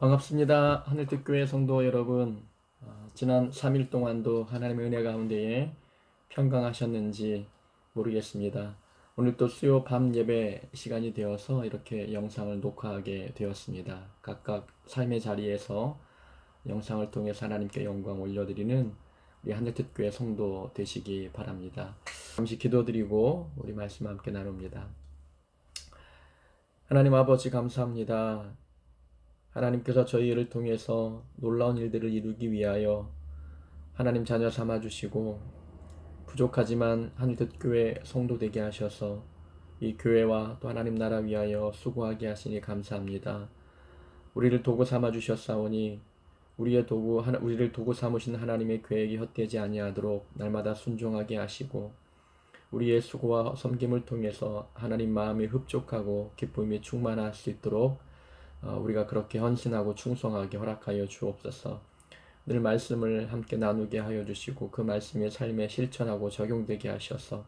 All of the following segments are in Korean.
반갑습니다. 하늘특교회 성도 여러분. 지난 3일 동안도 하나님의 은혜 가운데에 평강하셨는지 모르겠습니다. 오늘 또 수요 밤 예배 시간이 되어서 이렇게 영상을 녹화하게 되었습니다. 각각 삶의 자리에서 영상을 통해 하나님께 영광 올려드리는 우리 하늘특교회 성도 되시기 바랍니다. 잠시 기도드리고 우리 말씀 함께 나눕니다. 하나님 아버지 감사합니다. 하나님께서 저희를 통해서 놀라운 일들을 이루기 위하여 하나님 자녀 삼아주시고 부족하지만 하늘뜻교회 성도 되게 하셔서 이 교회와 또 하나님 나라 위하여 수고하게 하시니 감사합니다. 우리를 도구 삼아주셨사오니 우리를 도구 삼으신 하나님의 계획이 헛되지 아니하도록 날마다 순종하게 하시고 우리의 수고와 섬김을 통해서 하나님 마음이 흡족하고 기쁨이 충만할 수 있도록 우리가 그렇게 헌신하고 충성하게 허락하여 주옵소서. 늘 말씀을 함께 나누게 하여 주시고 그 말씀이 삶에 실천하고 적용되게 하셔서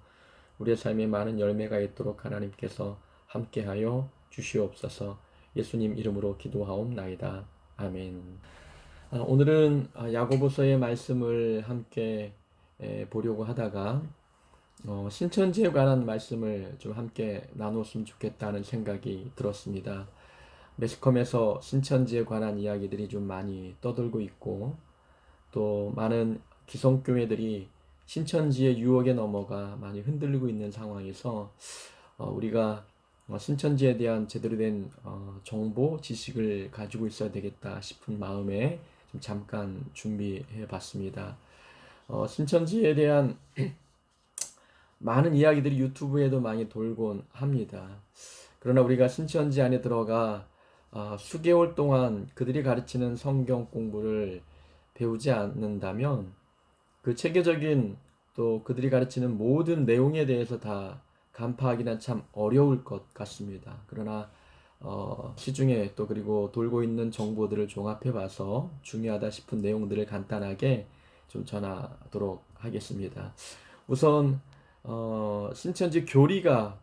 우리의 삶에 많은 열매가 있도록 하나님께서 함께하여 주시옵소서. 예수님 이름으로 기도하옵나이다. 아멘. 오늘은 야고보서의 말씀을 함께 보려고 하다가 신천지에 관한 말씀을 좀 함께 나눴으면 좋겠다는 생각이 들었습니다. 매스컴에서 신천지에 관한 이야기들이 좀 많이 떠돌고 있고 또 많은 기성교회들이 신천지의 유혹에 넘어가 많이 흔들리고 있는 상황에서 우리가 신천지에 대한 제대로 된 정보, 지식을 가지고 있어야 되겠다 싶은 마음에 좀 잠깐 준비해 봤습니다. 신천지에 대한 많은 이야기들이 유튜브에도 많이 돌곤 합니다. 그러나 우리가 신천지 안에 들어가 수개월 동안 그들이 가르치는 성경 공부를 배우지 않는다면 그 체계적인 또 그들이 가르치는 모든 내용에 대해서 다 간파하기는 참 어려울 것 같습니다. 그러나 시중에 또 그리고 돌고 있는 정보들을 종합해 봐서 중요하다 싶은 내용들을 간단하게 좀 전하도록 하겠습니다. 우선 신천지 교리가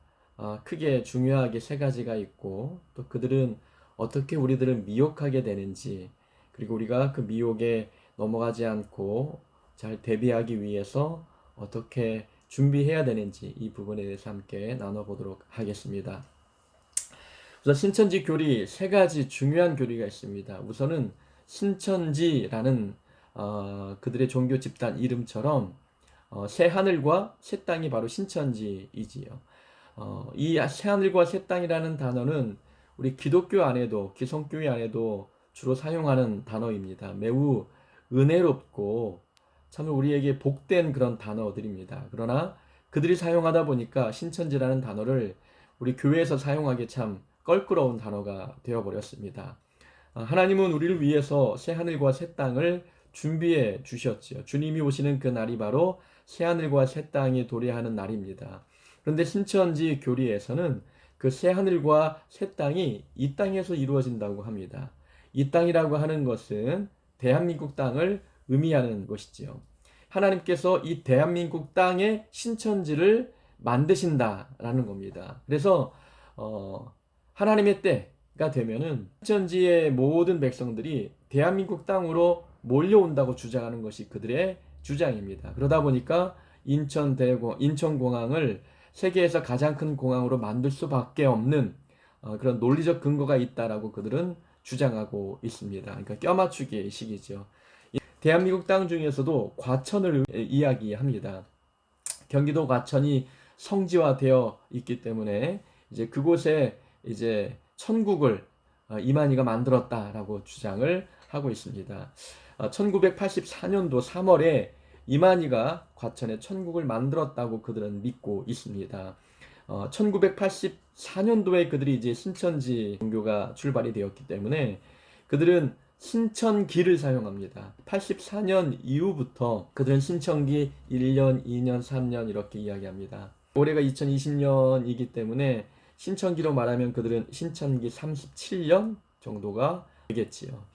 크게 중요하게 세 가지가 있고 또 그들은 어떻게 우리들을 미혹하게 되는지 그리고 우리가 그 미혹에 넘어가지 않고 잘 대비하기 위해서 어떻게 준비해야 되는지 이 부분에 대해서 함께 나눠보도록 하겠습니다. 우선 신천지 교리 세 가지 중요한 교리가 있습니다. 우선은 신천지라는 그들의 종교 집단 이름처럼 새 하늘과 새 땅이 바로 신천지이지요. 이 새 하늘과 새 땅이라는 단어는 우리 기독교 안에도 기성교회 안에도 주로 사용하는 단어입니다. 매우 은혜롭고 참 우리에게 복된 그런 단어들입니다. 그러나 그들이 사용하다 보니까 신천지라는 단어를 우리 교회에서 사용하기 참 껄끄러운 단어가 되어버렸습니다. 하나님은 우리를 위해서 새 하늘과 새 땅을 준비해 주셨지요. 주님이 오시는 그 날이 바로 새 하늘과 새 땅이 도래하는 날입니다. 그런데 신천지 교리에서는 그 새 하늘과 새 땅이 이 땅에서 이루어진다고 합니다. 이 땅이라고 하는 것은 대한민국 땅을 의미하는 것이지요. 하나님께서 이 대한민국 땅에 신천지를 만드신다라는 겁니다. 그래서 하나님의 때가 되면은 신천지의 모든 백성들이 대한민국 땅으로 몰려온다고 주장하는 것이 그들의 주장입니다. 그러다 보니까 인천공항을 세계에서 가장 큰 공항으로 만들 수밖에 없는 그런 논리적 근거가 있다라고 그들은 주장하고 있습니다. 그러니까 껴맞추기의 식이죠. 대한민국 땅 중에서도 과천을 이야기합니다. 경기도 과천이 성지화되어 있기 때문에 이제 그곳에 이제 천국을 이만희가 만들었다라고 주장을 하고 있습니다. 1984년도 3월에 이만희가 과천에 천국을 만들었다고 그들은 믿고 있습니다. 1984년도에 그들이 이제 신천지 종교가 출발이 되었기 때문에 그들은 신천기를 사용합니다. 84년 이후부터 그들은 신천기 1년, 2년, 3년 이렇게 이야기합니다. 올해가 2020년이기 때문에 신천기로 말하면 그들은 신천기 37년 정도가 되겠지요.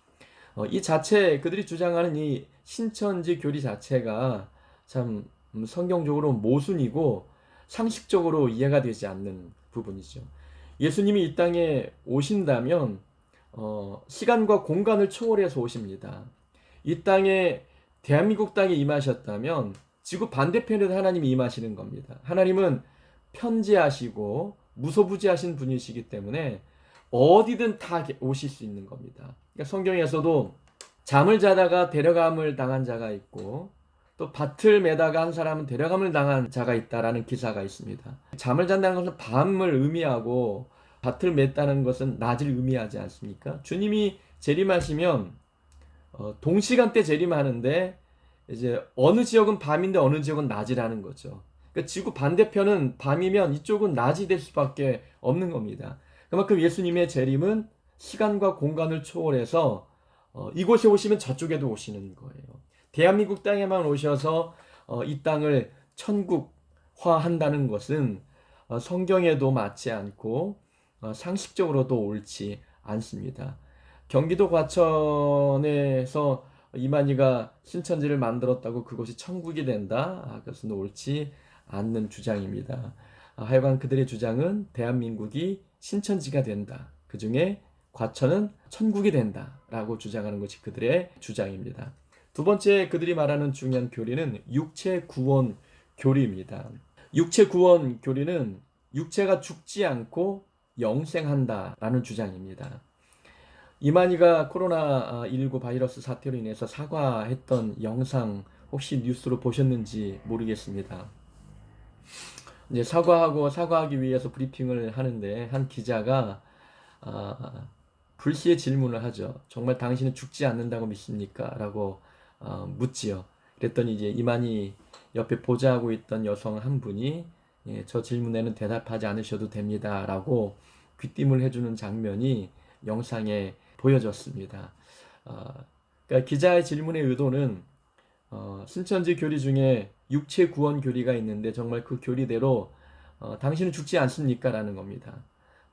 이 자체 그들이 주장하는 이 신천지 교리 자체가 참 성경적으로 모순이고 상식적으로 이해가 되지 않는 부분이죠. 예수님이 이 땅에 오신다면 시간과 공간을 초월해서 오십니다. 이 땅에 대한민국 땅에 임하셨다면 지구 반대편에도 하나님이 임하시는 겁니다. 하나님은 편지하시고 무소부지하신 분이시기 때문에 어디든 다 오실 수 있는 겁니다. 그러니까 성경에서도 잠을 자다가 데려감을 당한 자가 있고 또 밭을 매다가 한 사람은 데려감을 당한 자가 있다라는 기사가 있습니다. 잠을 잔다는 것은 밤을 의미하고 밭을 맸다는 것은 낮을 의미하지 않습니까? 주님이 재림하시면 동시간대 재림하는데 이제 어느 지역은 밤인데 어느 지역은 낮이라는 거죠. 그러니까 지구 반대편은 밤이면 이쪽은 낮이 될 수밖에 없는 겁니다. 그만큼 예수님의 재림은 시간과 공간을 초월해서 이곳에 오시면 저쪽에도 오시는 거예요. 대한민국 땅에만 오셔서 이 땅을 천국화한다는 것은 성경에도 맞지 않고 상식적으로도 옳지 않습니다. 경기도 과천에서 이만희가 신천지를 만들었다고 그것이 천국이 된다? 그것은 옳지 않는 주장입니다. 하여간 그들의 주장은 대한민국이 신천지가 된다. 그 중에 과천은 천국이 된다. 라고 주장하는 것이 그들의 주장입니다. 두 번째 그들이 말하는 중요한 교리는 육체 구원 교리입니다. 육체 구원 교리는 육체가 죽지 않고 영생한다라는 주장입니다. 이만희가 코로나19 바이러스 사태로 인해서 사과했던 영상 혹시 뉴스로 보셨는지 모르겠습니다. 이제 사과하기 위해서 브리핑을 하는데 한 기자가 불시에 질문을 하죠. 정말 당신은 죽지 않는다고 믿습니까? 라고 묻지요. 그랬더니 이제 이만희 옆에 보좌하고 있던 여성 한 분이 저 질문에는 대답하지 않으셔도 됩니다. 라고 귀띔을 해주는 장면이 영상에 보여졌습니다. 그러니까 기자의 질문의 의도는 신천지 교리 중에 육체 구원 교리가 있는데 정말 그 교리대로 당신은 죽지 않습니까? 라는 겁니다.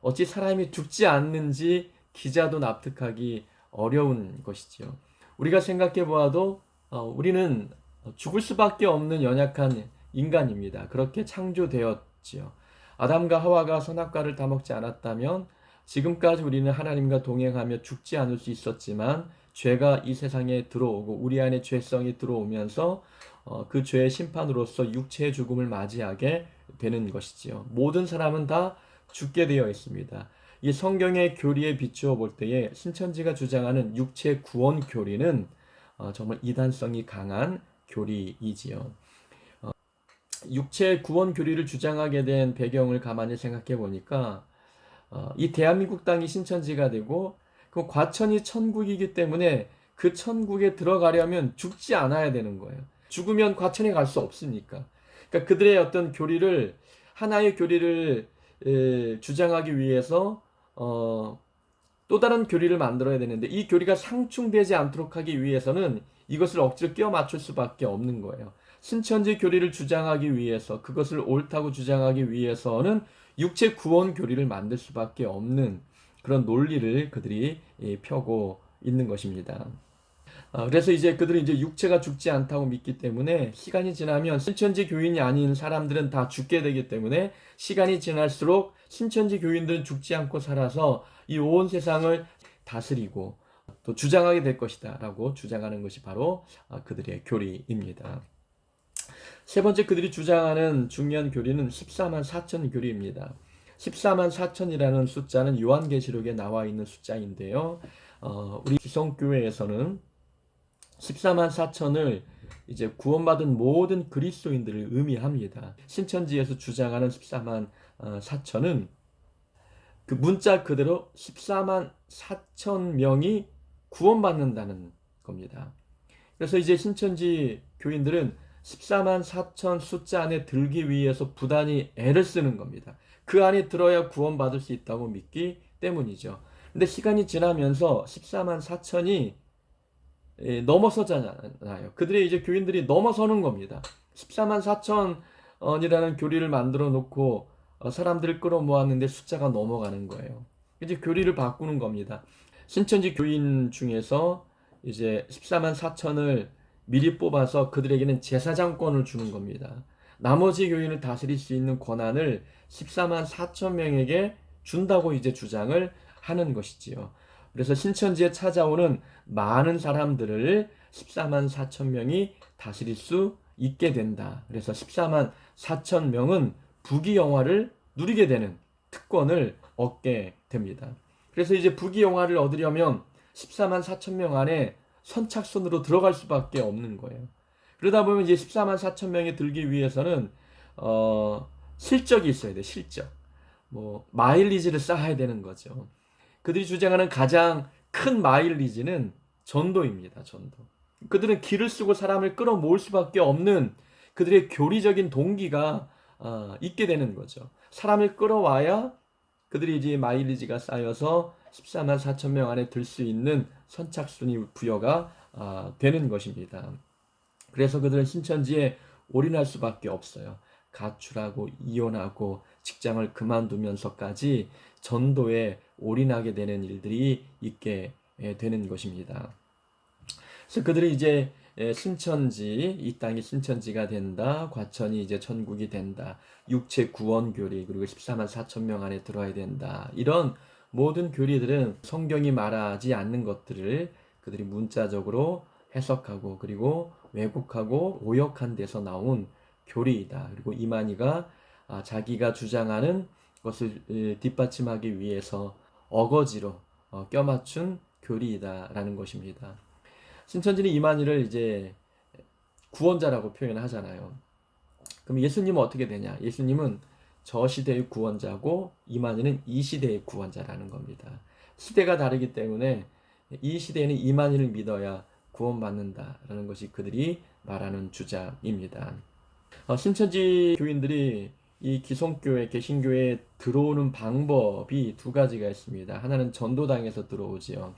어찌 사람이 죽지 않는지 기자도 납득하기 어려운 것이죠. 우리가 생각해 보아도 우리는 죽을 수밖에 없는 연약한 인간입니다. 그렇게 창조되었지요. 아담과 하와가 선악과를 다 먹지 않았다면 지금까지 우리는 하나님과 동행하며 죽지 않을 수 있었지만 죄가 이 세상에 들어오고 우리 안에 죄성이 들어오면서 그 죄의 심판으로서 육체의 죽음을 맞이하게 되는 것이지요. 모든 사람은 다 죽게 되어 있습니다. 이 성경의 교리에 비추어 볼 때에 신천지가 주장하는 육체 구원 교리는 정말 이단성이 강한 교리이지요. 육체 구원 교리를 주장하게 된 배경을 가만히 생각해 보니까 이 대한민국 땅이 신천지가 되고 그 과천이 천국이기 때문에 그 천국에 들어가려면 죽지 않아야 되는 거예요. 죽으면 과천에 갈 수 없으니까. 그러니까 그들의 어떤 교리를 하나의 교리를 주장하기 위해서 또 다른 교리를 만들어야 되는데 이 교리가 상충되지 않도록 하기 위해서는 이것을 억지로 끼워 맞출 수밖에 없는 거예요. 신천지 교리를 주장하기 위해서 그것을 옳다고 주장하기 위해서는 육체 구원 교리를 만들 수밖에 없는 그런 논리를 그들이 펴고 있는 것입니다. 그래서 이제 그들은 이제 육체가 죽지 않다고 믿기 때문에 시간이 지나면 신천지 교인이 아닌 사람들은 다 죽게 되기 때문에 시간이 지날수록 신천지 교인들은 죽지 않고 살아서 이 온 세상을 다스리고 또 주장하게 될 것이다 라고 주장하는 것이 바로 그들의 교리입니다. 세 번째 그들이 주장하는 중요한 교리는 14만 4천 교리입니다. 14만 4천이라는 숫자는 요한계시록에 나와 있는 숫자인데요. 우리 기성교회에서는 14만 4천을 이제 구원받은 모든 그리스도인들을 의미합니다. 신천지에서 주장하는 14만 4천은 그 문자 그대로 14만 4천 명이 구원받는다는 겁니다. 그래서 이제 신천지 교인들은 14만 4천 숫자 안에 들기 위해서 부단히 애를 쓰는 겁니다. 그 안에 들어야 구원받을 수 있다고 믿기 때문이죠. 근데 시간이 지나면서 14만 4천이 넘어서잖아요. 그들의 이제 교인들이 넘어서는 겁니다. 14만 4천이라는 교리를 만들어 놓고 사람들을 끌어모았는데 숫자가 넘어가는 거예요. 이제 교리를 바꾸는 겁니다. 신천지 교인 중에서 이제 14만 4천을 미리 뽑아서 그들에게는 제사장권을 주는 겁니다. 나머지 교인을 다스릴 수 있는 권한을 14만 4천 명에게 준다고 이제 주장을 하는 것이지요. 그래서 신천지에 찾아오는 많은 사람들을 14만 4천 명이 다스릴 수 있게 된다. 그래서 14만 4천 명은 부귀영화를 누리게 되는 특권을 얻게 됩니다. 그래서 이제 부귀영화를 얻으려면 14만 4천 명 안에 선착순으로 들어갈 수밖에 없는 거예요. 그러다 보면 이제 14만 4천 명이 들기 위해서는 실적이 있어야 돼. 실적. 뭐 마일리지를 쌓아야 되는 거죠. 그들이 주장하는 가장 큰 마일리지는 전도입니다. 전도. 그들은 길을 쓰고 사람을 끌어모을 수밖에 없는 그들의 교리적인 동기가 있게 되는 거죠. 사람을 끌어와야 그들이 이제 마일리지가 쌓여서 14만 4천 명 안에 들 수 있는 선착순이 부여가 되는 것입니다. 그래서 그들은 신천지에 올인할 수밖에 없어요. 가출하고 이혼하고 직장을 그만두면서까지 전도에 올인하게 되는 일들이 있게 되는 것입니다. 그래서 그들이 이제 신천지, 이 땅이 신천지가 된다, 과천이 이제 천국이 된다, 육체 구원 교리, 그리고 14만 4천 명 안에 들어야 된다. 이런 모든 교리들은 성경이 말하지 않는 것들을 그들이 문자적으로 해석하고 그리고 왜곡하고 오역한 데서 나온 교리이다. 그리고 이만희가 자기가 주장하는 것을 뒷받침하기 위해서 어거지로 껴맞춘 교리이다라는 것입니다. 신천지는 이만희를 이제 구원자라고 표현하잖아요. 그럼 예수님은 어떻게 되냐? 예수님은 저 시대의 구원자고 이만희는 이 시대의 구원자라는 겁니다. 시대가 다르기 때문에 이 시대에는 이만희를 믿어야 구원받는다라는 것이 그들이 말하는 주장입니다. 신천지 교인들이 이 기성교회, 개신교회에 들어오는 방법이 두 가지가 있습니다. 하나는 전도당에서 들어오지요.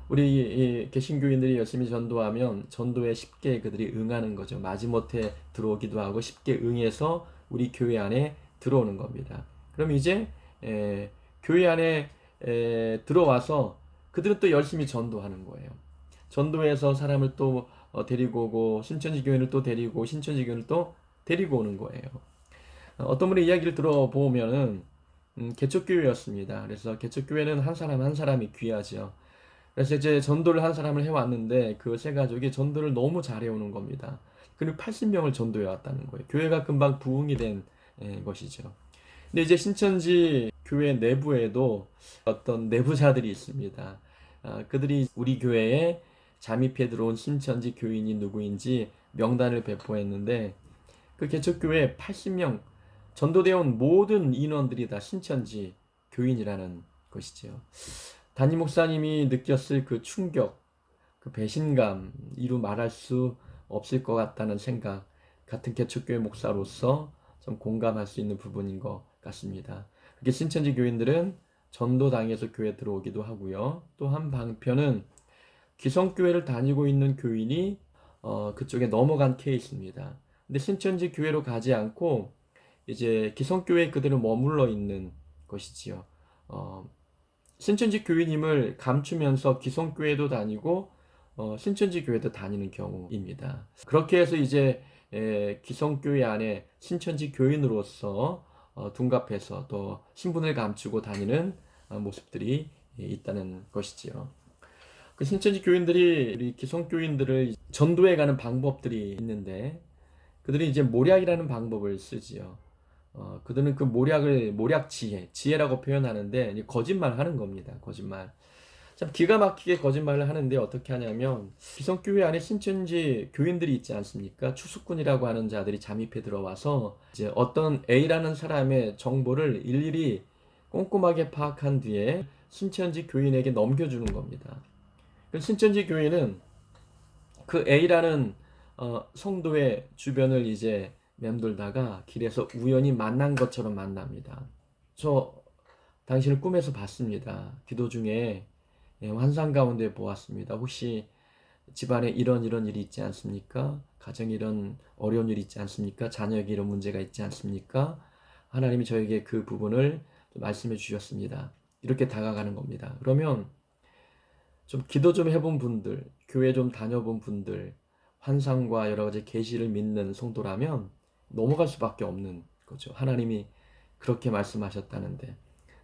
우리 이 개신교인들이 열심히 전도하면 전도에 쉽게 그들이 응하는 거죠. 마지못해 들어오기도 하고 쉽게 응해서 우리 교회 안에 들어오는 겁니다. 그럼 이제 교회 안에 들어와서 그들은 또 열심히 전도하는 거예요. 전도해서 사람을 또 데리고 오고 신천지 교인을 또 데리고 신천지 교인을 또 데리고 오는 거예요. 어떤 분의 이야기를 들어보면은 개척교회였습니다. 그래서 개척교회는 한 사람 한 사람이 귀하죠. 그래서 이제 전도를 한 사람을 해왔는데 그 세 가족이 전도를 너무 잘해오는 겁니다. 그리고 80명을 전도해 왔다는 거예요. 교회가 금방 부흥이 된 것이죠. 근데 이제 신천지 교회 내부에도 어떤 내부자들이 있습니다. 그들이 우리 교회에 잠입해 들어온 신천지 교인이 누구인지 명단을 배포했는데 그 개척교회 80명 전도되어 온 모든 인원들이 다 신천지 교인이라는 것이지요. 담임 목사님이 느꼈을 그 충격, 그 배신감, 이루 말할 수 없을 것 같다는 생각, 같은 개척교회 목사로서 좀 공감할 수 있는 부분인 것 같습니다. 그렇게 신천지 교인들은 전도당에서 교회 들어오기도 하고요. 또 한 방편은 기성교회를 다니고 있는 교인이 그쪽에 넘어간 케이스입니다. 근데 신천지 교회로 가지 않고 이제 기성교회에 그대로 머물러 있는 것이지요. 신천지 교인임을 감추면서 기성교회도 다니고 신천지 교회도 다니는 경우입니다. 그렇게 해서 이제 기성교회 안에 신천지 교인으로서 둔갑해서 또 신분을 감추고 다니는 모습들이 있다는 것이지요. 그 신천지 교인들이 우리 기성교인들을 전도해 가는 방법들이 있는데 그들이 이제 모략이라는 방법을 쓰지요. 그들은 그 모략을 모략 지혜라고 표현하는데 거짓말 하는 겁니다. 거짓말. 참 기가 막히게 거짓말을 하는데 어떻게 하냐면 기성교회 안에 신천지 교인들이 있지 않습니까? 추수꾼이라고 하는 자들이 잠입해 들어와서 이제 어떤 A라는 사람의 정보를 일일이 꼼꼼하게 파악한 뒤에 신천지 교인에게 넘겨주는 겁니다. 신천지 교회는 그 A라는 성도의 주변을 이제 맴돌다가 길에서 우연히 만난 것처럼 만납니다. 저 당신을 꿈에서 봤습니다. 기도 중에 환상 가운데 보았습니다. 혹시 집안에 이런 일이 있지 않습니까? 가정에 이런 어려운 일이 있지 않습니까? 자녀에게 이런 문제가 있지 않습니까? 하나님이 저에게 그 부분을 말씀해 주셨습니다. 이렇게 다가가는 겁니다. 그러면 좀 기도 좀 해본 분들, 교회 좀 다녀본 분들, 환상과 여러 가지 계시를 믿는 성도라면 넘어갈 수밖에 없는 거죠. 하나님이 그렇게 말씀하셨다는데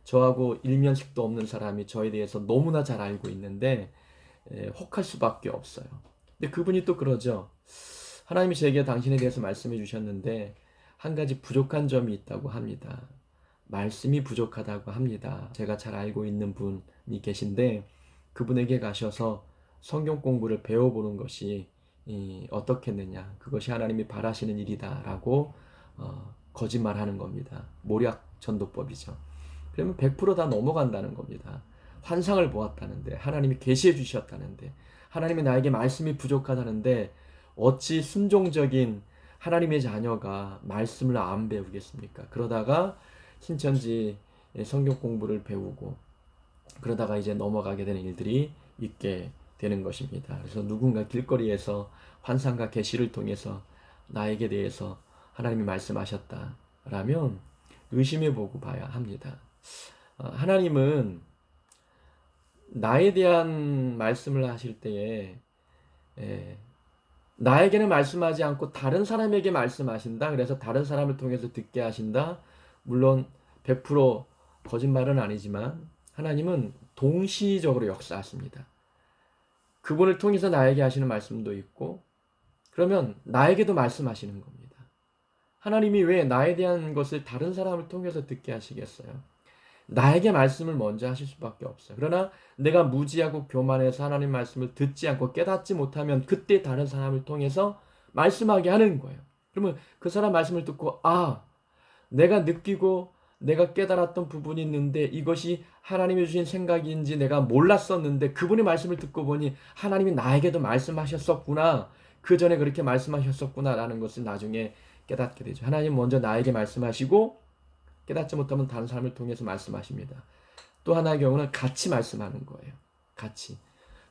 저하고 일면식도 없는 사람이 저에 대해서 너무나 잘 알고 있는데 혹할 수밖에 없어요. 근데 그분이 또 그러죠. 하나님이 제게 당신에 대해서 말씀해 주셨는데 한 가지 부족한 점이 있다고 합니다. 말씀이 부족하다고 합니다. 제가 잘 알고 있는 분이 계신데 그분에게 가셔서 성경 공부를 배워보는 것이 어떻겠느냐. 그것이 하나님이 바라시는 일이다라고 거짓말하는 겁니다. 모략 전도법이죠. 그러면 100%다 넘어간다는 겁니다. 환상을 보았다는데, 하나님이 계시해 주셨다는데, 하나님이 나에게 말씀이 부족하다는데 어찌 순종적인 하나님의 자녀가 말씀을 안 배우겠습니까? 그러다가 신천지 성경 공부를 배우고 그러다가 이제 넘어가게 되는 일들이 있게 되는 것입니다. 그래서 누군가 길거리에서 환상과 계시를 통해서 나에게 대해서 하나님이 말씀하셨다라면 의심해 보고 봐야 합니다. 하나님은 나에 대한 말씀을 하실 때에 나에게는 말씀하지 않고 다른 사람에게 말씀하신다. 그래서 다른 사람을 통해서 듣게 하신다. 물론 100% 거짓말은 아니지만 하나님은 동시적으로 역사하십니다. 그분을 통해서 나에게 하시는 말씀도 있고 그러면 나에게도 말씀하시는 겁니다. 하나님이 왜 나에 대한 것을 다른 사람을 통해서 듣게 하시겠어요? 나에게 말씀을 먼저 하실 수밖에 없어요. 그러나 내가 무지하고 교만해서 하나님 말씀을 듣지 않고 깨닫지 못하면 그때 다른 사람을 통해서 말씀하게 하는 거예요. 그러면 그 사람 말씀을 듣고 내가 느끼고 내가 깨달았던 부분이 있는데 이것이 하나님이 주신 생각인지 내가 몰랐었는데 그분의 말씀을 듣고 보니 하나님이 나에게도 말씀하셨었구나. 그 전에 그렇게 말씀하셨었구나 라는 것을 나중에 깨닫게 되죠. 하나님 먼저 나에게 말씀하시고 깨닫지 못하면 다른 사람을 통해서 말씀하십니다. 또 하나의 경우는 같이 말씀하는 거예요. 같이.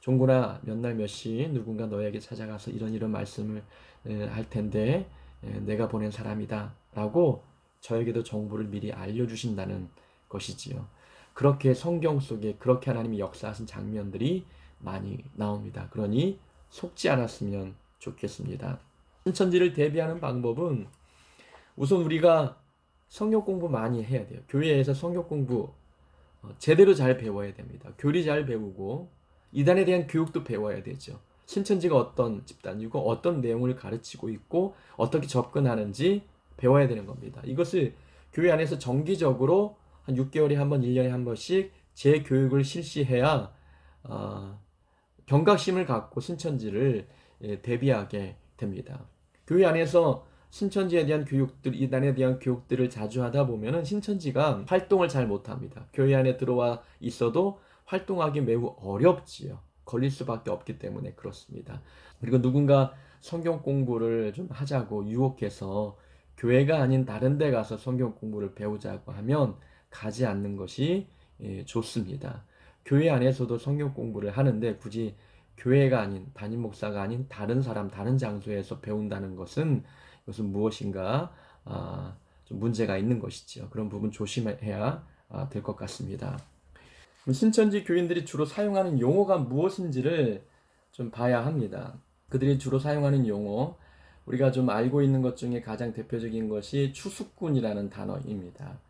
종구나 몇 날 몇 시 누군가 너에게 찾아가서 이런 말씀을 할 텐데 내가 보낸 사람이다 라고 저에게도 정보를 미리 알려주신다는 것이지요. 그렇게 성경 속에 그렇게 하나님이 역사하신 장면들이 많이 나옵니다. 그러니 속지 않았으면 좋겠습니다. 신천지를 대비하는 방법은 우선 우리가 성경 공부 많이 해야 돼요. 교회에서 성경 공부 제대로 잘 배워야 됩니다. 교리 잘 배우고 이단에 대한 교육도 배워야 되죠. 신천지가 어떤 집단이고 어떤 내용을 가르치고 있고 어떻게 접근하는지 배워야 되는 겁니다. 이것을 교회 안에서 정기적으로 한 6개월에 한 번, 1년에 한 번씩 재교육을 실시해야 경각심을 갖고 신천지를 대비하게 됩니다. 교회 안에서 신천지에 대한 교육들, 이단에 대한 교육들을 자주 하다 보면은 신천지가 활동을 잘 못합니다. 교회 안에 들어와 있어도 활동하기 매우 어렵지요. 걸릴 수밖에 없기 때문에 그렇습니다. 그리고 누군가 성경 공부를 좀 하자고 유혹해서 교회가 아닌 다른 데 가서 성경 공부를 배우자고 하면 가지 않는 것이 좋습니다. 교회 안에서도 성경 공부를 하는데 굳이 교회가 아닌 담임 목사가 아닌 다른 사람, 다른 장소에서 배운다는 것은 이것은 무엇인가 좀 문제가 있는 것이죠. 그런 부분 조심해야 될 것 같습니다. 신천지 교인들이 주로 사용하는 용어가 무엇인지를 좀 봐야 합니다. 그들이 주로 사용하는 용어, 우리가 좀 알고 있는 것 중에 가장 대표적인 것이 추수꾼이라는 단어입니다.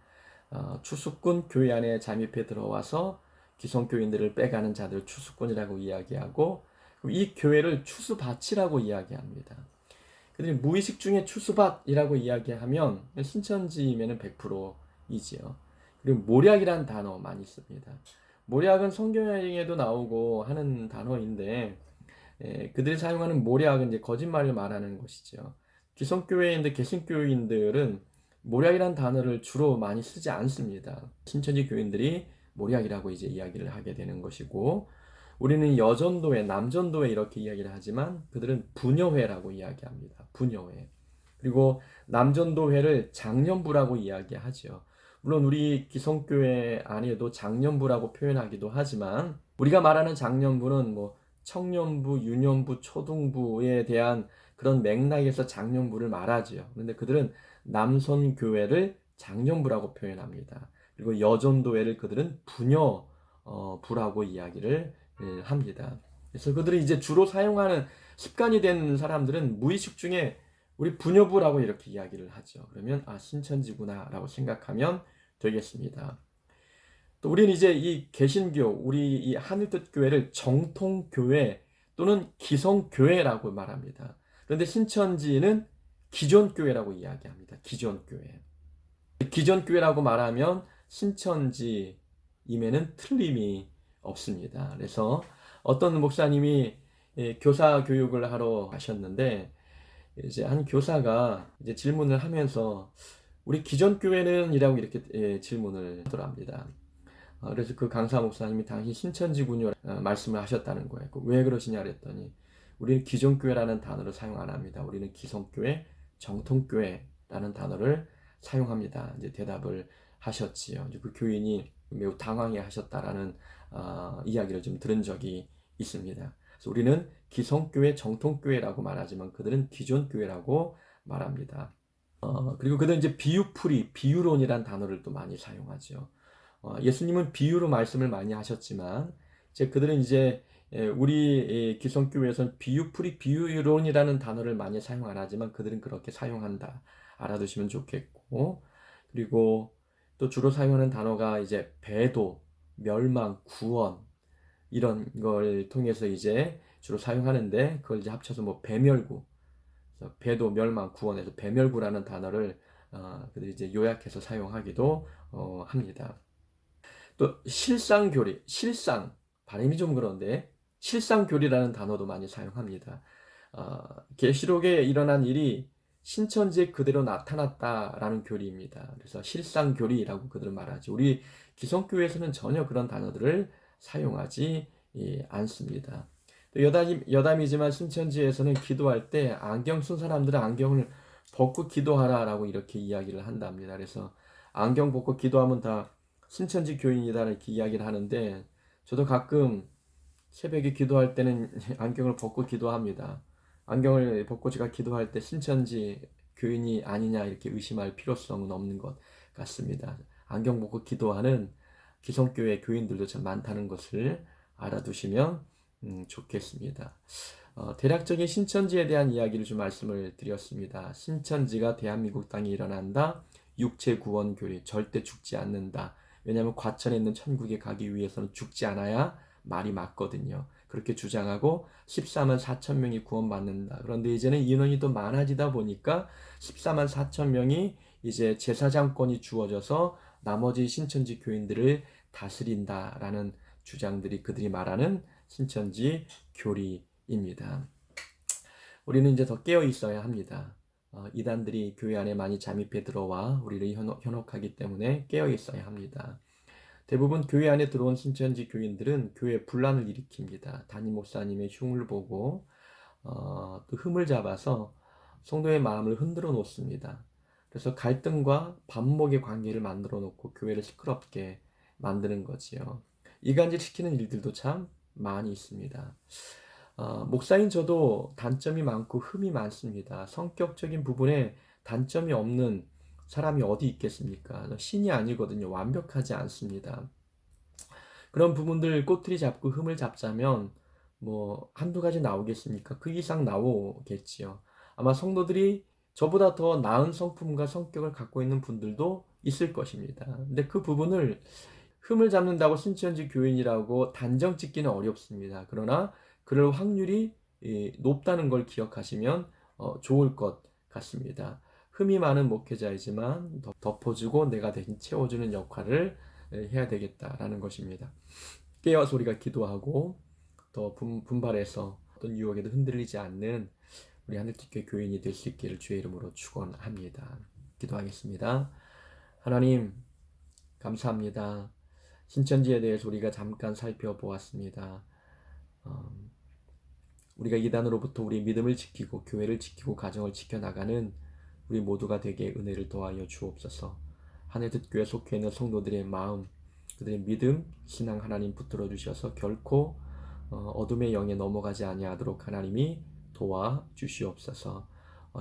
추수꾼, 교회 안에 잠입해 들어와서 기성교인들을 빼가는 자들 추수꾼이라고 이야기하고 이 교회를 추수밭이라고 이야기합니다. 그들이 무의식 중에 추수밭이라고 이야기하면 신천지면은 100%이지요. 그리고 모략이라는 단어 많이 씁니다. 모략은 성경에도 나오고 하는 단어인데 그들이 사용하는 모략은 이제 거짓말을 말하는 것이죠. 기성교회인들, 개신교인들은 모략이라는 단어를 주로 많이 쓰지 않습니다. 신천지 교인들이 모략이라고 이제 이야기를 하게 되는 것이고 우리는 여전도회, 남전도회 이렇게 이야기를 하지만 그들은 부녀회라고 이야기합니다. 부녀회. 그리고 남전도회를 장년부라고 이야기하죠. 물론 우리 기성교회 안에도 장년부라고 표현하기도 하지만 우리가 말하는 장년부는 뭐 청년부, 유년부, 초등부에 대한 그런 맥락에서 장년부를 말하지요. 그런데 그들은 남선교회를 장년부라고 표현합니다. 그리고 여전도회를 그들은 부녀부라고 이야기를 합니다. 그래서 그들이 이제 주로 사용하는 습관이 된 사람들은 무의식 중에 우리 부녀부라고 이렇게 이야기를 하죠. 그러면 신천지구나 라고 생각하면 되겠습니다. 또 우리는 이제 이 개신교, 우리 이 하늘뜻 교회를 정통교회 또는 기성교회라고 말합니다. 그런데 신천지는 기존교회라고 이야기합니다. 기존교회. 기존교회라고 말하면 신천지임에는 틀림이 없습니다. 그래서 어떤 목사님이 교사 교육을 하러 가셨는데 이제 한 교사가 이제 질문을 하면서 우리 기존교회는 이라고 이렇게 질문을 하더랍니다. 그래서 그 강사 목사님이 당신 신천지군요 말씀을 하셨다는 거예요. 왜 그러시냐 그랬더니 우리는 기존교회라는 단어를 사용 안 합니다. 우리는 기성교회, 정통교회라는 단어를 사용합니다. 이제 대답을 하셨지요. 이제 그 교인이 매우 당황해 하셨다라는 이야기를 좀 들은 적이 있습니다. 그래서 우리는 기성교회, 정통교회라고 말하지만 그들은 기존교회라고 말합니다. 그리고 그들은 이제 비유풀이, 비유론이란 단어를 또 많이 사용하죠. 예수님은 비유로 말씀을 많이 하셨지만 이제 그들은 이제 우리 기성교회에서는 비유풀이 비유론이라는 단어를 많이 사용 안 하지만 그들은 그렇게 사용한다. 알아두시면 좋겠고 그리고 또 주로 사용하는 단어가 이제 배도, 멸망, 구원 이런 걸 통해서 이제 주로 사용하는데 그걸 이제 합쳐서 뭐 배멸구, 배도, 멸망, 구원에서 배멸구라는 단어를 그들이 이제 요약해서 사용하기도 합니다. 또 실상교리, 실상 발음이 좀 그런데 실상교리라는 단어도 많이 사용합니다. 계시록에 일어난 일이 신천지에 그대로 나타났다라는 교리입니다. 그래서 실상교리라고 그들은 말하죠. 우리 기성교회에서는 전혀 그런 단어들을 사용하지 않습니다. 또 여담이지만 신천지에서는 기도할 때 안경 쓴 사람들은 안경을 벗고 기도하라라고 이렇게 이야기를 한답니다. 그래서 안경 벗고 기도하면 다 신천지 교인이다 이렇게 이야기를 하는데 저도 가끔 새벽에 기도할 때는 안경을 벗고 기도합니다. 안경을 벗고 제가 기도할 때 신천지 교인이 아니냐 이렇게 의심할 필요성은 없는 것 같습니다. 안경 벗고 기도하는 기성교회 교인들도 참 많다는 것을 알아두시면 좋겠습니다. 대략적인 신천지에 대한 이야기를 좀 말씀을 드렸습니다. 신천지가 대한민국 땅에 일어난다. 육체 구원 교리 절대 죽지 않는다. 왜냐하면 과천에 있는 천국에 가기 위해서는 죽지 않아야 말이 맞거든요. 그렇게 주장하고 14만 4천 명이 구원받는다. 그런데 이제는 인원이 더 많아지다 보니까 14만 4천 명이 이제 제사장권이 주어져서 나머지 신천지 교인들을 다스린다라는 주장들이 그들이 말하는 신천지 교리입니다. 우리는 이제 더 깨어 있어야 합니다. 이단들이 교회 안에 많이 잠입해 들어와 우리를 현혹하기 때문에 깨어 있어야 합니다. 대부분 교회 안에 들어온 신천지 교인들은 교회 분란을 일으킵니다. 담임 목사님의 흉을 보고 또 흠을 잡아서 성도의 마음을 흔들어 놓습니다. 그래서 갈등과 반목의 관계를 만들어 놓고 교회를 시끄럽게 만드는 거지요. 이간질 시키는 일들도 참 많이 있습니다. 목사인 저도 단점이 많고 흠이 많습니다. 성격적인 부분에 단점이 없는 사람이 어디 있겠습니까? 신이 아니거든요. 완벽하지 않습니다. 그런 부분들 꼬투리 잡고 흠을 잡자면 뭐 한두 가지 나오겠습니까? 그 이상 나오겠지요. 아마 성도들이 저보다 더 나은 성품과 성격을 갖고 있는 분들도 있을 것입니다. 근데 그 부분을 흠을 잡는다고 신천지 교인이라고 단정 짓기는 어렵습니다. 그러나 그럴 확률이 높다는 걸 기억하시면 좋을 것 같습니다. 흠이 많은 목회자이지만 덮어주고 내가 대신 채워주는 역할을 해야 되겠다라는 것입니다. 깨어서 우리가 기도하고 더 분발해서 어떤 유혹에도 흔들리지 않는 우리 하늘빛교회 교인이 될 수 있기를 주의 이름으로 축원합니다. 기도하겠습니다. 하나님 감사합니다. 신천지에 대해서 우리가 잠깐 살펴보았습니다. 우리가 이단으로부터 우리 믿음을 지키고 교회를 지키고 가정을 지켜나가는 우리 모두가 되게 은혜를 더하여 주옵소서. 하늘뜻 교회 속해 있는 성도들의 마음, 그들의 믿음, 신앙 하나님 붙들어 주셔서 결코 어둠의 영에 넘어가지 아니하도록 하나님이 도와 주시옵소서.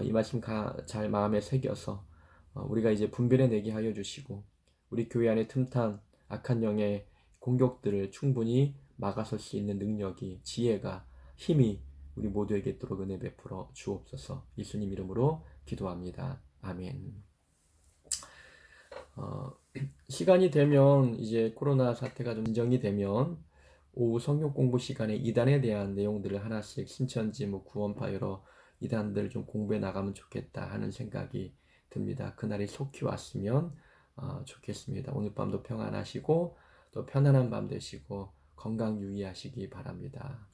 이 말씀 잘 마음에 새겨서 우리가 이제 분별해내게 하여 주시고 우리 교회 안에 틈탄 악한 영의 공격들을 충분히 막아설 수 있는 능력이, 지혜가, 힘이 우리 모두에게 있도록 은혜 베풀어 주옵소서. 예수님 이름으로 기도합니다. 아멘. 시간이 되면 이제 코로나 사태가 좀 진정이 되면 오후 성경 공부 시간에 이단에 대한 내용들을 하나씩 신천지 뭐 구원파 여러 이단들 좀 공부해 나가면 좋겠다 하는 생각이 듭니다. 그날이 속히 왔으면 좋겠습니다. 오늘 밤도 평안하시고 또 편안한 밤 되시고 건강 유의하시기 바랍니다.